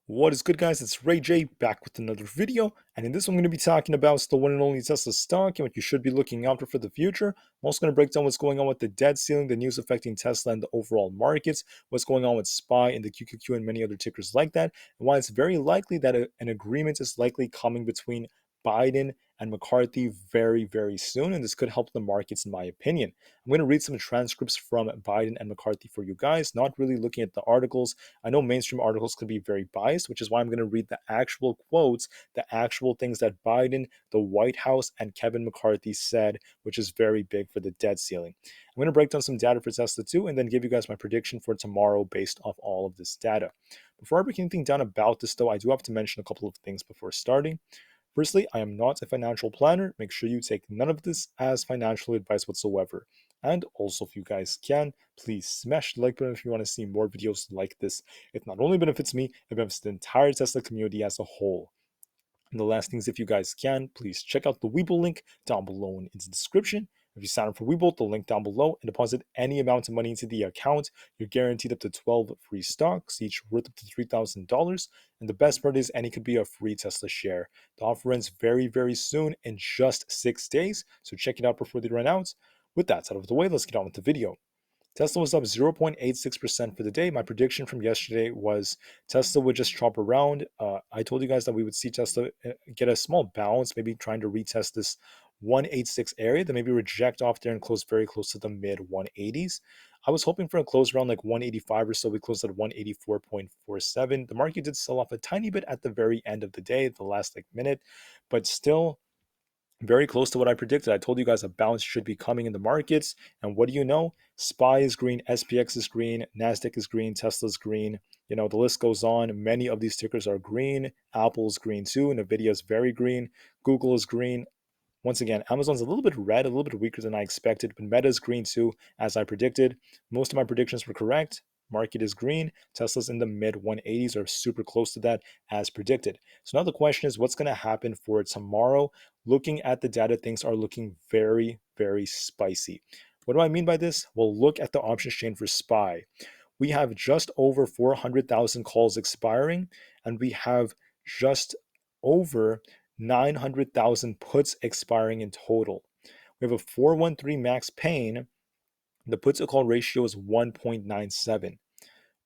What is good, guys? It's Ray J back with another video, and in this one I'm going to be talking about the one and only Tesla stock and what you should be looking out for the future. I'm also going to break down what's going on with the debt ceiling, the news affecting Tesla and the overall markets, what's going on with SPY and the QQQ and many other tickers like that, and why it's very likely that an agreement is likely coming between Biden and McCarthy very, very soon, and this could help the markets in my opinion. I'm going to read some transcripts from Biden and McCarthy for you guys, not really looking at the articles. I know mainstream articles could be very biased, which is why I'm going to read the actual quotes, the actual things that Biden, the White House, and Kevin McCarthy said, which is very big for the debt ceiling. I'm going to break down some data for Tesla too, and then give you guys my prediction for tomorrow based off all of this data. Before I break anything down about this, though, I do have to mention a couple of things before starting. Firstly, I am not a financial planner. Make sure you take none of this as financial advice whatsoever. And also, if you guys can, please smash the like button if you want to see more videos like this. It not only benefits me, it benefits the entire Tesla community as a whole. And the last thing is, if you guys can, please check out the Webull link down below in the description. If you sign up for Webull, the link down below, and deposit any amount of money into the account, you're guaranteed up to 12 free stocks, each worth up to $3,000. And the best part is, any could be a free Tesla share. The offer ends very, very soon in just 6 days, so check it out before they run out. With that out of the way, let's get on with the video. Tesla was up 0.86% for the day. My prediction from yesterday was Tesla would just chop around. I told you guys that we would see Tesla get a small bounce, maybe trying to retest this 186 area, then maybe reject off there and close very close to the mid 180s. I was hoping for a close around like 185 or so. We closed at 184.47. The market did sell off a tiny bit at the very end of the day, the last like minute, but still very close to what I predicted. I told you guys a bounce should be coming in the markets. And what do you know? SPY is green, SPX is green, NASDAQ is green, Tesla's green. You know, the list goes on. Many of these tickers are green. Apple is green too. Nvda is very green. Google is green. Once again, Amazon's a little bit red, a little bit weaker than I expected, but Meta's green too, as I predicted. Most of my predictions were correct. Market is green. Tesla's in the mid 180s or super close to that as predicted. So now the question is, what's going to happen for tomorrow? Looking at the data, things are looking very, very spicy. What do I mean by this? Well, look at the options chain for SPY. We have just over 400,000 calls expiring, and we have just over 900,000 puts expiring in total. We have a 413 max pain. The put to call ratio is 1.97.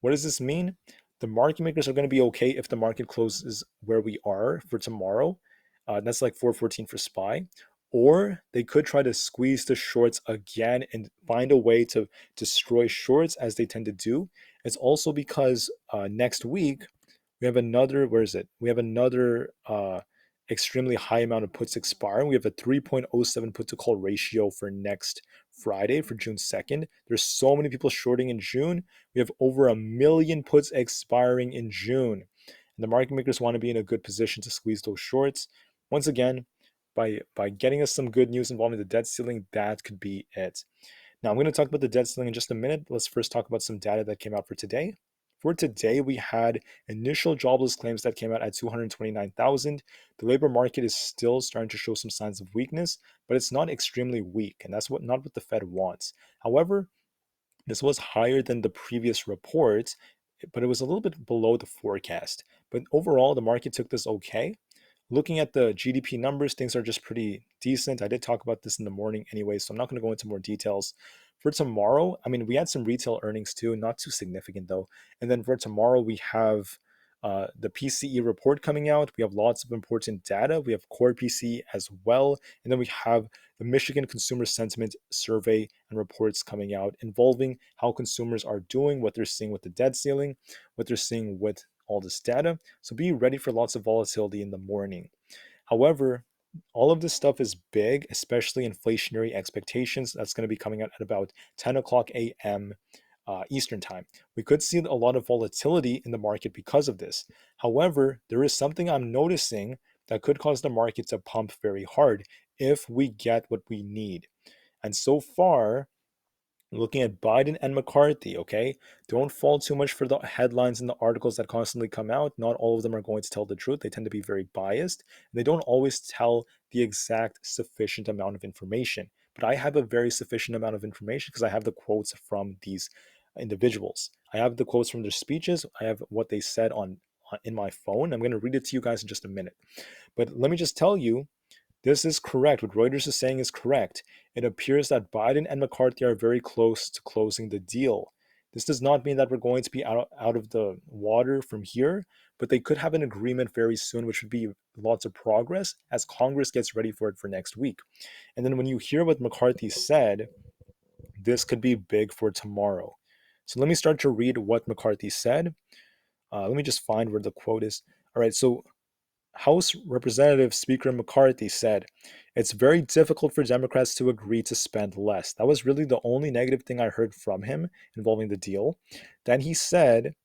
What does this mean? The market makers are going to be okay if the market closes where we are for tomorrow. That's like 414 for SPY. Or they could try to squeeze the shorts again and find a way to destroy shorts as they tend to do. It's also because next week we have another, where is it? We have another extremely high amount of puts expiring. We have a 3.07 put to call ratio for next Friday, for June 2nd. There's so many people shorting in June. We have over 1 million puts expiring in June. And the market makers want to be in a good position to squeeze those shorts. Once again, by getting us some good news involving the debt ceiling, that could be it. Now, I'm going to talk about the debt ceiling in just a minute. Let's first talk about some data that came out for today. For today, we had initial jobless claims that came out at 229,000. The labor market is still starting to show some signs of weakness, but it's not extremely weak, and that's not what the Fed wants. However, this was higher than the previous report, but it was a little bit below the forecast. But overall, the market took this okay. Looking at the GDP numbers, things are just pretty decent. I did talk about this in the morning anyway, so I'm not going to go into more details. For tomorrow, I mean, we had some retail earnings too, not too significant though. And then for tomorrow, we have the PCE report coming out. We have lots of important data. We have core PCE as well. And then we have the Michigan Consumer Sentiment Survey and reports coming out involving how consumers are doing, what they're seeing with the debt ceiling, what they're seeing with all this data. So be ready for lots of volatility in the morning. However, all of this stuff is big, especially inflationary expectations. That's going to be coming out at about 10 o'clock a.m. Eastern time. We could see a lot of volatility in the market because of this. However, there is something I'm noticing that could cause the market to pump very hard if we get what we need. And so far, looking at Biden and McCarthy, okay? Don't fall too much for the headlines and the articles that constantly come out. Not all of them are going to tell the truth. They tend to be very biased. And they don't always tell the exact sufficient amount of information. But I have a very sufficient amount of information because I have the quotes from these individuals. I have the quotes from their speeches. I have what they said in my phone. I'm going to read it to you guys in just a minute. But let me just tell you, this is correct. What Reuters is saying is correct. It appears that Biden and McCarthy are very close to closing the deal. This does not mean that we're going to be out of the water from here, but they could have an agreement very soon, which would be lots of progress as Congress gets ready for it for next week. And then when you hear what McCarthy said, this could be big for tomorrow. So let me start to read what McCarthy said. Let me just find where the quote is. All right, so House Representative Speaker McCarthy said, "It's very difficult for Democrats to agree to spend less." That was really the only negative thing I heard from him involving the deal. Then he said,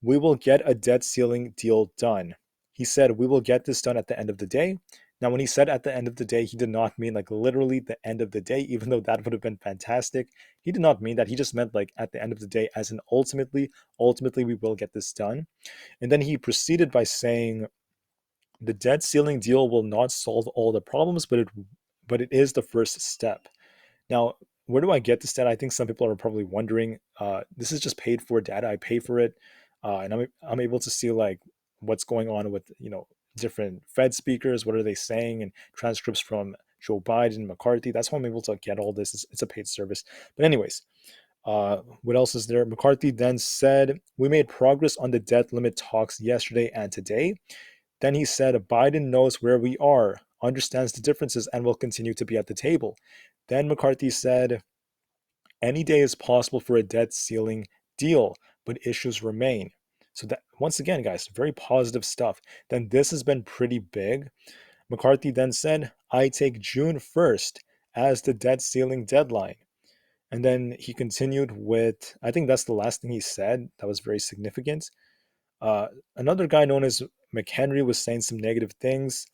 "We will get a debt ceiling deal done." He said, "We will get this done at the end of the day." Now, when he said at the end of the day, he did not mean like literally the end of the day, even though that would have been fantastic. He did not mean that. He just meant like at the end of the day, as in ultimately, we will get this done. And then he proceeded by saying, the debt ceiling deal will not solve all the problems, but it is the first step. Now, where do I get this data? I think some people are probably wondering. This is just paid for data. I pay for it, and I'm able to see like what's going on with different Fed speakers. What are they saying? And transcripts from Joe Biden, McCarthy. That's how I'm able to get all this. It's a paid service. But anyways, what else is there? McCarthy then said, "We made progress on the debt limit talks yesterday and today." Then he said, "Biden knows where we are, understands the differences, and will continue to be at the table." Then McCarthy said, "Any day is possible for a debt ceiling deal, but issues remain." So that, once again, guys, very positive stuff. Then this has been pretty big. McCarthy then said, "I take June 1st as the debt ceiling deadline." And then he continued with, I think that's the last thing he said. That was very significant. Another guy known as McHenry was saying some negative things.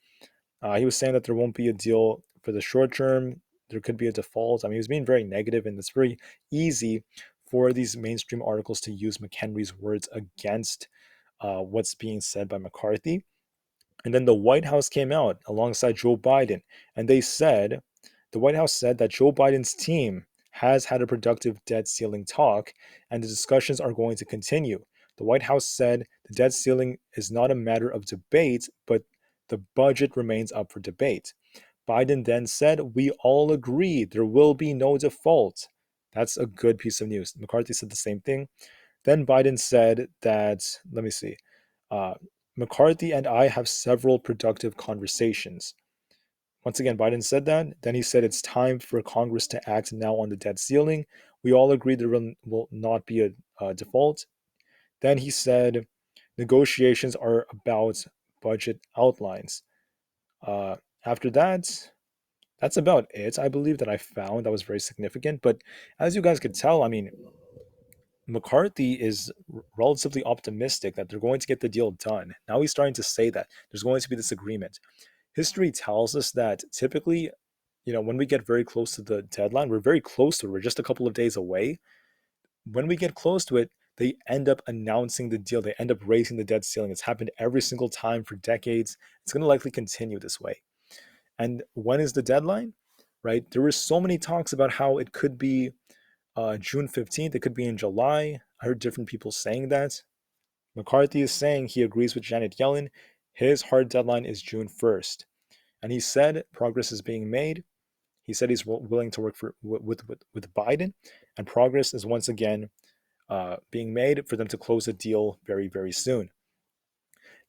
He was saying that there won't be a deal for the short term. There could be a default. I mean, he was being very negative, and it's very easy for these mainstream articles to use McHenry's words against what's being said by McCarthy. And then the White House came out alongside Joe Biden, and the White House said that Joe Biden's team has had a productive debt ceiling talk, and the discussions are going to continue. The White House said the debt ceiling is not a matter of debate, but the budget remains up for debate. Biden then said, "We all agree there will be no default." That's a good piece of news. McCarthy said the same thing. Then Biden said that, let me see, uh, McCarthy and I have several productive conversations. Once again, Biden said that. Then he said it's time for Congress to act now on the debt ceiling. We all agree there will not be a default. Then he said negotiations are about budget outlines. Uh, After that, that's about it, I believe, that I found that was very significant. But as you guys could tell, I mean, McCarthy is relatively optimistic that they're going to get the deal done. Now he's starting to say that there's going to be this agreement. History tells us that typically, when we get very close to the deadline, we're very close to it. We're just a couple of days away. When we get close to it, they end up announcing the deal. They end up raising the debt ceiling. It's happened every single time for decades. It's going to likely continue this way. And when is the deadline? Right? There were so many talks about how it could be June 15th. It could be in July. I heard different people saying that. McCarthy is saying he agrees with Janet Yellen. His hard deadline is June 1st. And he said progress is being made. He said he's willing to work with Biden. And progress is once again being made for them to close a deal very, very soon.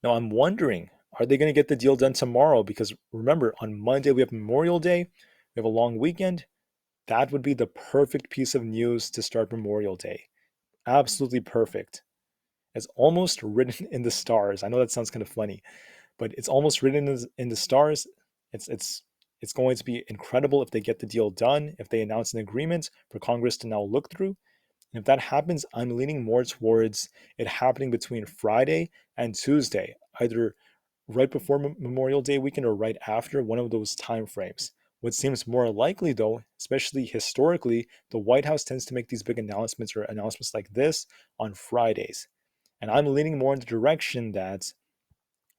Now, I'm wondering, are they going to get the deal done tomorrow? Because remember, on Monday, we have Memorial Day. We have a long weekend. That would be the perfect piece of news to start Memorial Day. Absolutely perfect. It's almost written in the stars. I know that sounds kind of funny, but it's almost written in the stars. It's going to be incredible if they get the deal done, if they announce an agreement for Congress to now look through. And if that happens, I'm leaning more towards it happening between Friday and Tuesday, either right before Memorial Day weekend or right after, one of those time frames. What seems more likely, though, especially historically, the White House tends to make these big announcements or announcements like this on Fridays. And I'm leaning more in the direction that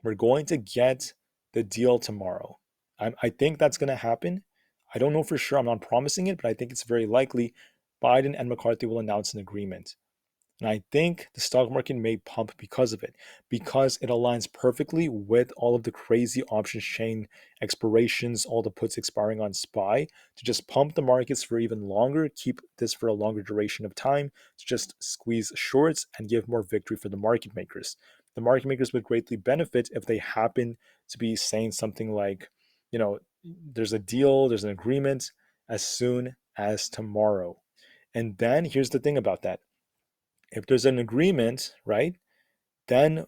we're going to get the deal tomorrow. I think that's going to happen. I don't know for sure. I'm not promising it, but I think it's very likely Biden and McCarthy will announce an agreement. And I think the stock market may pump because of it, because it aligns perfectly with all of the crazy options chain expirations, all the puts expiring on SPY, to just pump the markets for even longer, keep this for a longer duration of time, to just squeeze shorts and give more victory for the market makers. The market makers would greatly benefit if they happen to be saying something like, there's a deal, there's an agreement as soon as tomorrow. And then here's the thing about that. If there's an agreement, right, then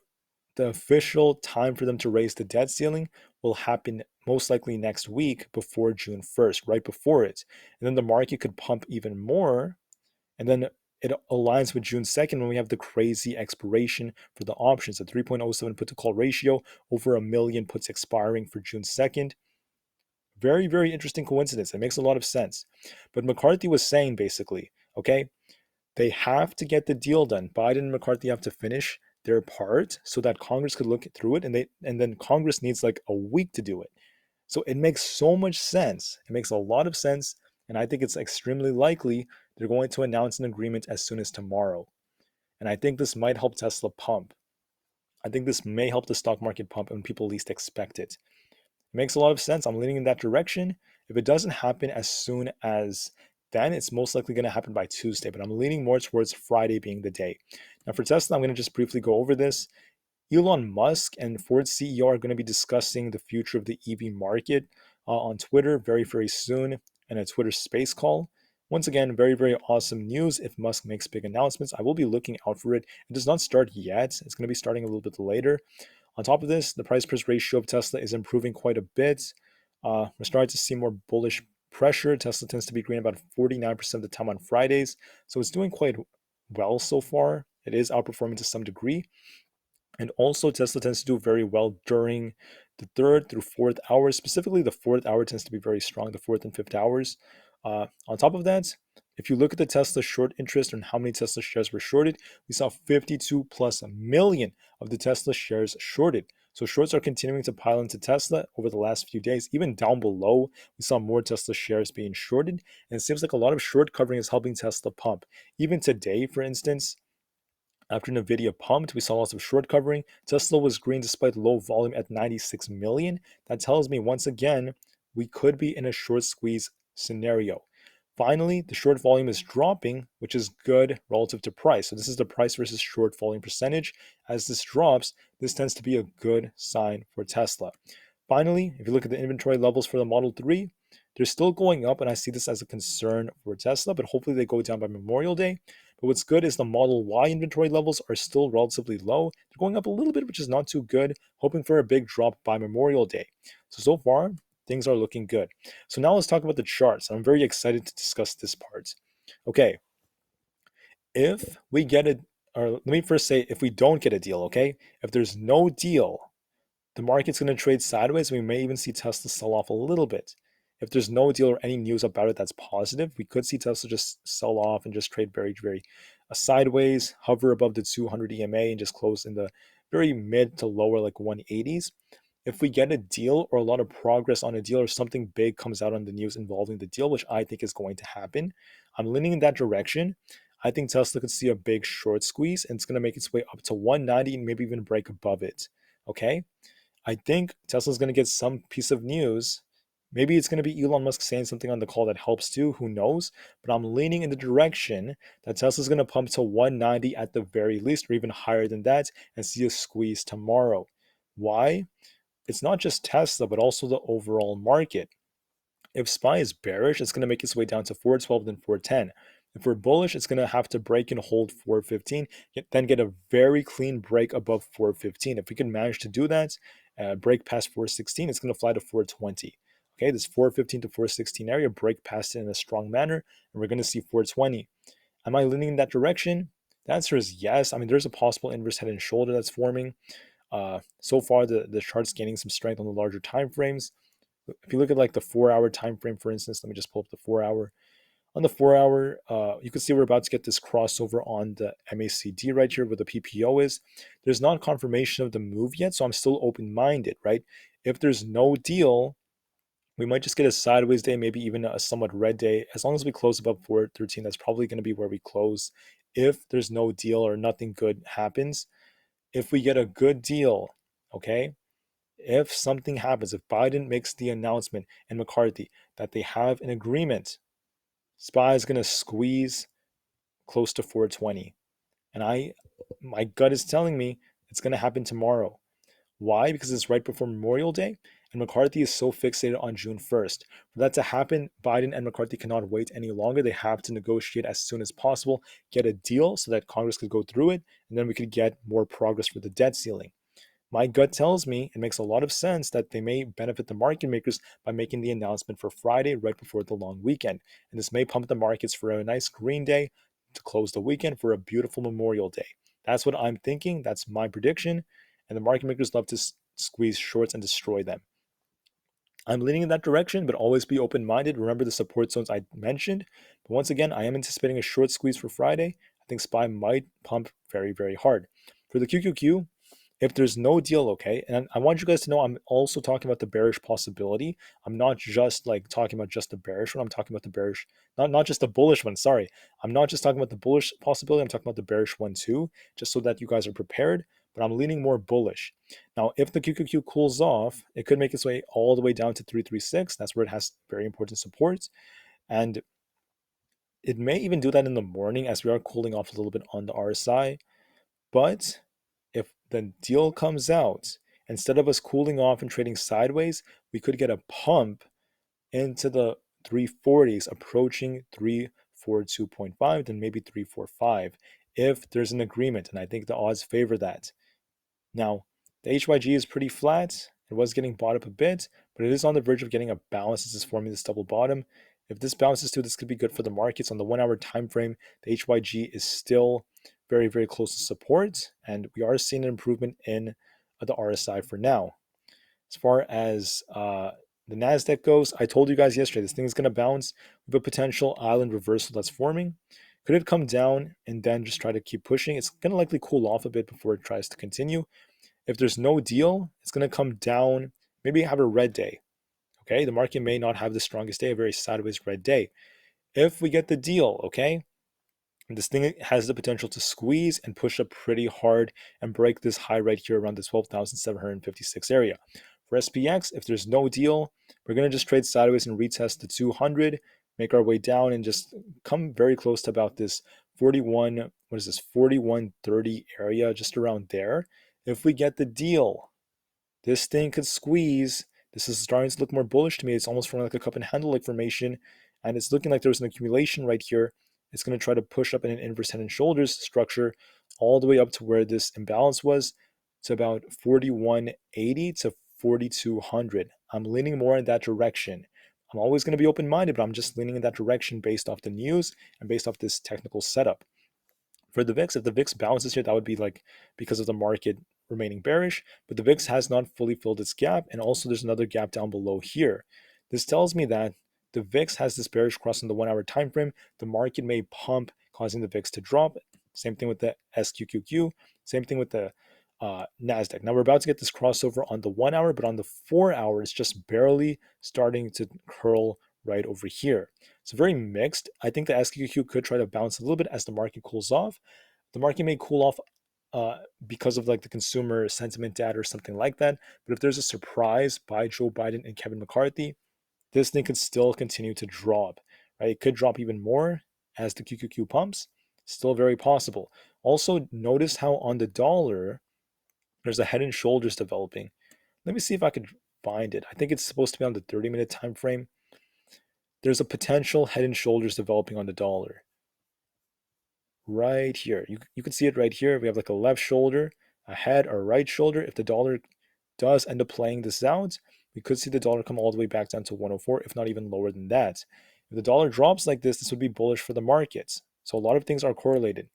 the official time for them to raise the debt ceiling will happen most likely next week before June 1st, right before it. And then the market could pump even more. And then it aligns with June 2nd when we have the crazy expiration for the options, a 3.07 put to call ratio, over a million puts expiring for June 2nd. Very, very interesting coincidence. It makes a lot of sense. But McCarthy was saying basically, okay, they have to get the deal done. Biden and McCarthy have to finish their part so that Congress could look through it, and then Congress needs like a week to do it. So it makes so much sense. It makes a lot of sense, and I think it's extremely likely they're going to announce an agreement as soon as tomorrow. And I think this might help Tesla pump. I think this may help the stock market pump when people least expect it. It makes a lot of sense. I'm leaning in that direction. If it doesn't happen as soon as then, it's most likely going to happen by Tuesday, but I'm leaning more towards Friday being the day. Now, for Tesla, I'm going to just briefly go over this. Elon Musk and Ford CEO are going to be discussing the future of the EV market on Twitter very, very soon in a Twitter space call. Once again, very, very awesome news if Musk makes big announcements. I will be looking out for it. It does not start yet. It's going to be starting a little bit later. On top of this, the price price ratio of Tesla is improving quite a bit. We're starting to see more bullish pressure. Tesla tends to be green about 49% of the time on Fridays. So it's doing quite well so far. It is outperforming to some degree. And also, Tesla tends to do very well during the third through fourth hours. Specifically, the fourth hour tends to be very strong, the fourth and fifth hours. On top of that, if you look at the Tesla short interest and how many Tesla shares were shorted, we saw 52 plus million of the Tesla shares shorted. So shorts are continuing to pile into Tesla over the last few days. Even down below, we saw more Tesla shares being shorted. And it seems like a lot of short covering is helping Tesla pump. Even today, for instance, after Nvda pumped, we saw lots of short covering. Tesla was green despite low volume at 96 million. That tells me once again, we could be in a short squeeze scenario. Finally, the short volume is dropping, which is good relative to price. So this is the price versus short volume percentage. As this drops, this tends to be a good sign for Tesla. Finally, if you look at the inventory levels for the Model 3, they're still going up, and I see this as a concern for Tesla, but hopefully they go down by Memorial Day. But what's good is the Model Y inventory levels are still relatively low. They're going up a little bit, which is not too good, hoping for a big drop by Memorial Day. So far, things are looking good. So now let's talk about the charts. I'm very excited to discuss this part. Okay, if we get it, or let me first say if we don't get a deal, okay? If there's no deal, the market's going to trade sideways. We may even see Tesla sell off a little bit. If there's no deal or any news about it that's positive, we could see Tesla just sell off and just trade very, very sideways, hover above the 200 EMA and just close in the very mid to lower like 180s. If we get a deal or a lot of progress on a deal or something big comes out on the news involving the deal, which I think is going to happen, I'm leaning in that direction. I think Tesla could see a big short squeeze and it's going to make its way up to 190 and maybe even break above it. Okay? I think Tesla's going to get some piece of news. Maybe it's going to be Elon Musk saying something on the call that helps too. Who knows? But I'm leaning in the direction that Tesla's going to pump to 190 at the very least, or even higher than that, and see a squeeze tomorrow. Why? It's not just Tesla, but also the overall market. If SPY is bearish, it's going to make its way down to 412, then 410. If we're bullish, it's going to have to break and hold 415, then get a very clean break above 415. If we can manage to do that, break past 416, it's going to fly to 420. Okay, this 415 to 416 area, break past it in a strong manner, and we're going to see 420. Am I leaning in that direction? The answer is yes. I mean, there's a possible inverse head and shoulder that's forming. So far, the chart's gaining some strength on the larger time frames. If you look at like the 4-hour time frame, for instance, let me just pull up the 4-hour. On the 4-hour, you can see we're about to get this crossover on the MACD right here where the PPO is. There's not confirmation of the move yet, so I'm still open-minded, right? If there's no deal, we might just get a sideways day, maybe even a somewhat red day. As long as we close above 413, that's probably going to be where we close if there's no deal or nothing good happens. If we get a good deal, okay, if something happens, if Biden makes the announcement and McCarthy that they have an agreement, SPY is going to squeeze close to 420. And my gut is telling me it's going to happen tomorrow. Why? Because it's right before Memorial Day, and McCarthy is so fixated on June 1st. For that to happen, Biden and McCarthy cannot wait any longer. They have to negotiate as soon as possible, get a deal so that Congress could go through it, and then we could get more progress for the debt ceiling. My gut tells me it makes a lot of sense that they may benefit the market makers by making the announcement for Friday right before the long weekend. And this may pump the markets for a nice green day to close the weekend for a beautiful Memorial Day. That's what I'm thinking. That's my prediction. And the market makers love to squeeze shorts and destroy them. I'm leaning in that direction, but always be open minded. Remember the support zones I mentioned. But once again, I am anticipating a short squeeze for Friday. I think SPY might pump very, very hard. For the QQQ, if there's no deal, okay, and I want you guys to know I'm also talking about the bearish possibility. I'm not just like talking about just the bearish one. I'm talking about the bearish, not just the bullish one. Sorry, I'm not just talking about the bullish possibility. I'm talking about the bearish one too, just so that you guys are prepared. But I'm leaning more bullish. Now, if the QQQ cools off, it could make its way all the way down to 336. That's where it has very important support, and it may even do that in the morning as we are cooling off a little bit on the RSI. But if the deal comes out, instead of us cooling off and trading sideways, we could get a pump into the 340s, approaching 342.5, then maybe 345 if there's an agreement. And I think the odds favor that. Now, the HYG is pretty flat. It was getting bought up a bit, but it is on the verge of getting a bounce. This is forming this double bottom. If this bounces too, this could be good for the markets. On the 1 hour time frame, the HYG is still very, very close to support, and we are seeing an improvement in the RSI for now. As far as the NASDAQ goes, I told you guys yesterday, this thing is going to bounce with a potential island reversal that's forming. Could it come down and then just try to keep pushing? It's going to likely cool off a bit before it tries to continue. If there's no deal, it's going to come down, maybe have a red day. Okay, the market may not have the strongest day, a very sideways red day. If we get the deal, okay, this thing has the potential to squeeze and push up pretty hard and break this high right here around the 12,756 area. For SPX, if there's no deal, we're going to just trade sideways and retest the 200, make our way down and just come very close to about this 41, what is this, 4130 area, just around there. If we get the deal, this thing could squeeze. This is starting to look more bullish to me. It's almost forming like a cup and handle like formation, and it's looking like there's an accumulation right here. It's going to try to push up in an inverse head and shoulders structure all the way up to where this imbalance was, to about 4180 to 4200. I'm leaning more in that direction. I'm always going to be open-minded, but I'm just leaning in that direction based off the news and based off this technical setup. For the VIX, if the VIX bounces here, that would be like because of the market remaining bearish, but the VIX has not fully filled its gap, and also there's another gap down below here. This tells me that the VIX has this bearish cross in the 1 hour time frame. The market may pump, causing the VIX to drop. Same thing with the SQQQ, same thing with the NASDAQ. Now we're about to get this crossover on the 1 hour, but on the 4 hour, it's just barely starting to curl right over here. It's very mixed. I think the SQQQ could try to bounce a little bit as the market cools off. The market may cool off because of like the consumer sentiment data or something like that. But if there's a surprise by Joe Biden and Kevin McCarthy, this thing could still continue to drop. Right? It could drop even more as the QQQ pumps. Still very possible. Also, notice how on the dollar, there's a head and shoulders developing. Let me see if I could find it. I think it's supposed to be on the 30-minute time frame. There's a potential head and shoulders developing on the dollar. Right here. You can see it right here. We have like a left shoulder, a head, or right shoulder. If the dollar does end up playing this out, we could see the dollar come all the way back down to 104, if not even lower than that. If the dollar drops like this would be bullish for the markets. So a lot of things are correlating,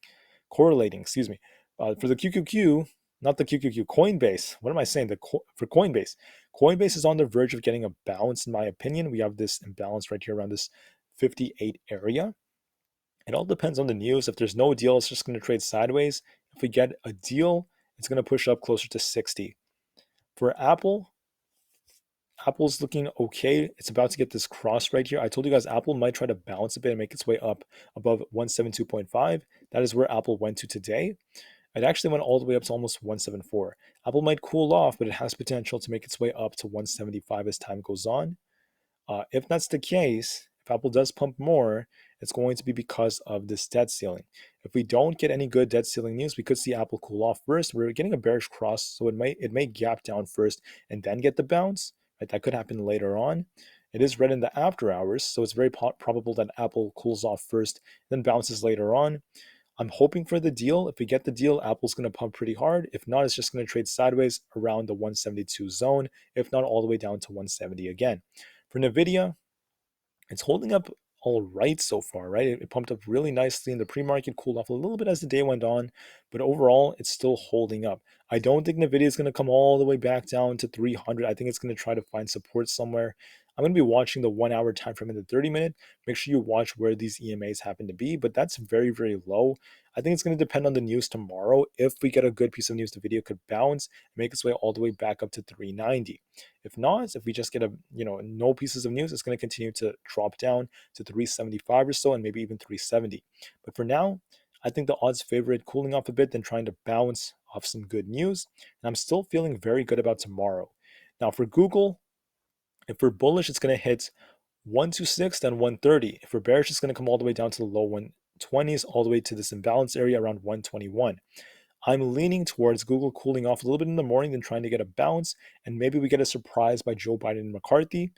excuse me. For the QQQ, not the QQQ, Coinbase. What am I saying? For Coinbase is on the verge of getting a bounce, in my opinion. We have this imbalance right here around this 58 area. It all depends on the news. If there's no deal, it's just going to trade sideways. If we get a deal, it's going to push up closer to 60. For Aapl, Apple's looking okay. It's about to get this cross right here. I told you guys Apple might try to bounce a bit and make its way up above 172.5. That is where Apple went to today. It actually went all the way up to almost 174. Apple might cool off, but it has potential to make its way up to 175 as time goes on. If that's the case, if Apple does pump more, it's going to be because of this debt ceiling. If we don't get any good debt ceiling news, we could see Apple cool off first. We're getting a bearish cross, so it may gap down first and then get the bounce. Right, that could happen later on. It is red in the after hours, so it's very probable that Apple cools off first, then bounces later on. I'm hoping for the deal. If we get the deal, Apple's going to pump pretty hard. If not, it's just going to trade sideways around the 172 zone, if not all the way down to 170 again. For Nvidia, it's holding up all right so far, right? It pumped up really nicely in the pre-market, cooled off a little bit as the day went on, but overall, it's still holding up. I don't think Nvidia is going to come all the way back down to 300. I think it's going to try to find support somewhere. I'm going to be watching the 1 hour time frame and the 30-minute. Make sure you watch where these EMAs happen to be, but that's very, very low. I think it's going to depend on the news tomorrow. If we get a good piece of news, the video could bounce and make its way all the way back up to 390. If not, if we just get no pieces of news, it's going to continue to drop down to 375 or so, and maybe even 370. But for now, I think the odds favor it cooling off a bit than trying to bounce off some good news. And I'm still feeling very good about tomorrow. Now for Google, if we're bullish, it's going to hit 126, then 130. If we're bearish, it's going to come all the way down to the low 120s, all the way to this imbalance area around 121. I'm leaning towards Google cooling off a little bit in the morning, then trying to get a bounce, and maybe we get a surprise by Joe Biden and McCarthy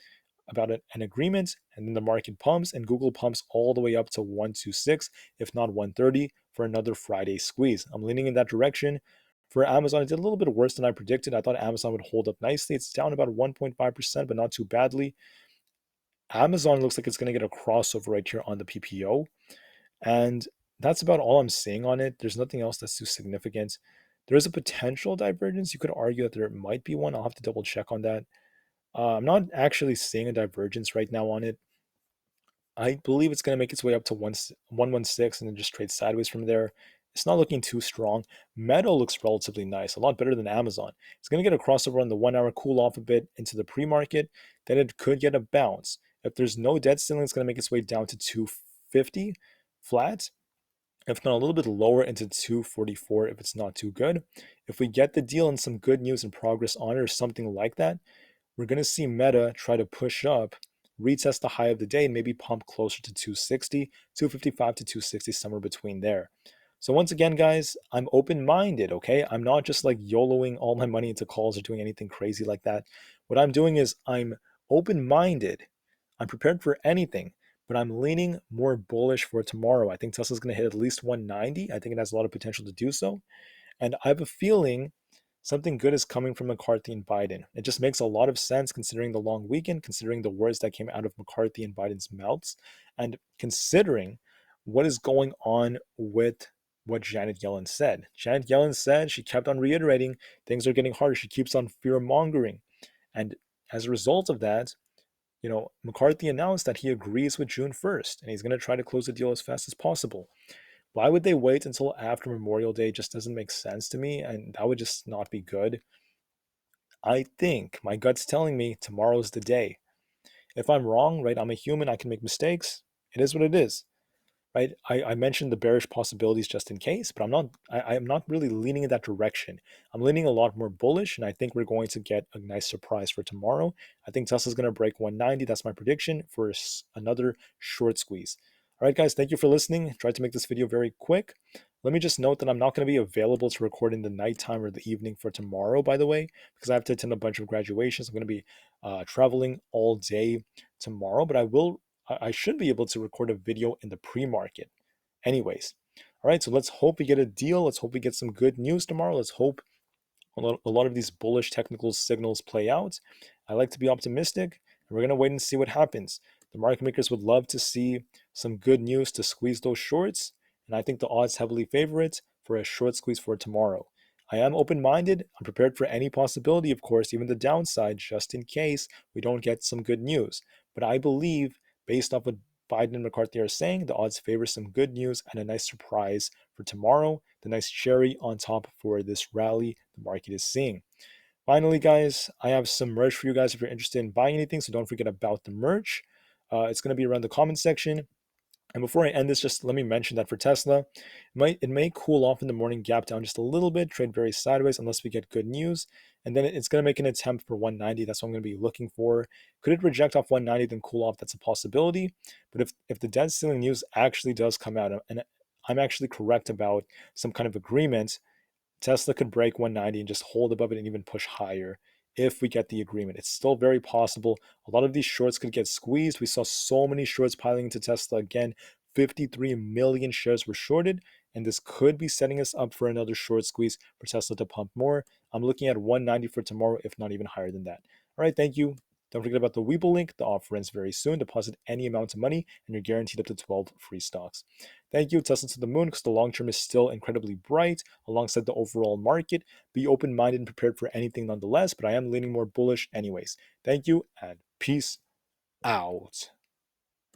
about an agreement, and then the market pumps, and Google pumps all the way up to 126, if not 130, for another Friday squeeze. I'm leaning in that direction. For Amazon, it did a little bit worse than I predicted. I thought Amazon would hold up nicely. It's down about 1.5%, but not too badly. Amazon looks like it's going to get a crossover right here on the PPO. And that's about all I'm seeing on it. There's nothing else that's too significant. There is a potential divergence. You could argue that there might be one. I'll have to double check on that. I'm not actually seeing a divergence right now on it. I believe it's going to make its way up to 116 and then just trade sideways from there. It's not looking too strong. Meta looks relatively nice, a lot better than Amazon. It's going to get a crossover on the 1 hour, cool off a bit into the pre-market. Then it could get a bounce. If there's no debt ceiling, it's going to make its way down to 250 flat. If not a little bit lower into 244 if it's not too good. If we get the deal and some good news and progress on it or something like that, we're going to see Meta try to push up, retest the high of the day, and maybe pump closer to 260, 255 to 260, somewhere between there. So once again, guys, I'm open-minded, okay? I'm not just like YOLOing all my money into calls or doing anything crazy like that. What I'm doing is I'm open-minded. I'm prepared for anything, but I'm leaning more bullish for tomorrow. I think Tesla's going to hit at least 190. I think it has a lot of potential to do so. And I have a feeling something good is coming from McCarthy and Biden. It just makes a lot of sense considering the long weekend, considering the words that came out of McCarthy and Biden's mouths, and considering what is going on with what Janet Yellen said. Janet Yellen said, she kept on reiterating, things are getting harder. She keeps on fear mongering. And as a result of that, McCarthy announced that he agrees with June 1st and he's going to try to close the deal as fast as possible. Why would they wait until after Memorial Day? It just doesn't make sense to me, and that would just not be good. I think my gut's telling me tomorrow's the day. If I'm wrong, right, I'm a human, I can make mistakes. It is what it is. Right? I mentioned the bearish possibilities just in case, but I'm not really leaning in that direction. I'm leaning a lot more bullish, and I think we're going to get a nice surprise for tomorrow. I think Tesla's going to break 190. That's my prediction for another short squeeze. All right, guys, thank you for listening. Tried to make this video very quick. Let me just note that I'm not going to be available to record in the nighttime or the evening for tomorrow, by the way, because I have to attend a bunch of graduations. I'm going to be traveling all day tomorrow, but I should be able to record a video in the pre-market. Anyways, all right, so let's hope we get a deal. Let's hope we get some good news tomorrow. Let's hope a lot of these bullish technical signals play out. I like to be optimistic, and we're going to wait and see what happens. The market makers would love to see some good news to squeeze those shorts, and I think the odds heavily favor it for a short squeeze for tomorrow. I am open-minded. I'm prepared for any possibility, of course, even the downside, just in case we don't get some good news. But I believe, based off what Biden and McCarthy are saying, the odds favor some good news and a nice surprise for tomorrow, the nice cherry on top for this rally the market is seeing. Finally, guys, I have some merch for you guys if you're interested in buying anything, so don't forget about the merch. It's going to be around the comment section. And before I end this, just let me mention that for Tesla, it may cool off in the morning, gap down just a little bit, trade very sideways unless we get good news. And then it's going to make an attempt for 190. That's what I'm going to be looking for. Could it reject off 190, then cool off? That's a possibility. But if the debt ceiling news actually does come out, and I'm actually correct about some kind of agreement, Tesla could break 190 and just hold above it and even push higher if we get the agreement. It's still very possible. A lot of these shorts could get squeezed. We saw so many shorts piling into Tesla again. 53 million shares were shorted, and this could be setting us up for another short squeeze for Tesla to pump more. I'm looking at 190 for tomorrow, if not even higher than that. All right, thank you. Don't forget about the Webull link. The offer ends very soon. Deposit any amount of money, and you're guaranteed up to 12 free stocks. Thank you. Tesla to the moon, because the long term is still incredibly bright alongside the overall market. Be open minded and prepared for anything nonetheless, but I am leaning more bullish anyways. Thank you, and peace out.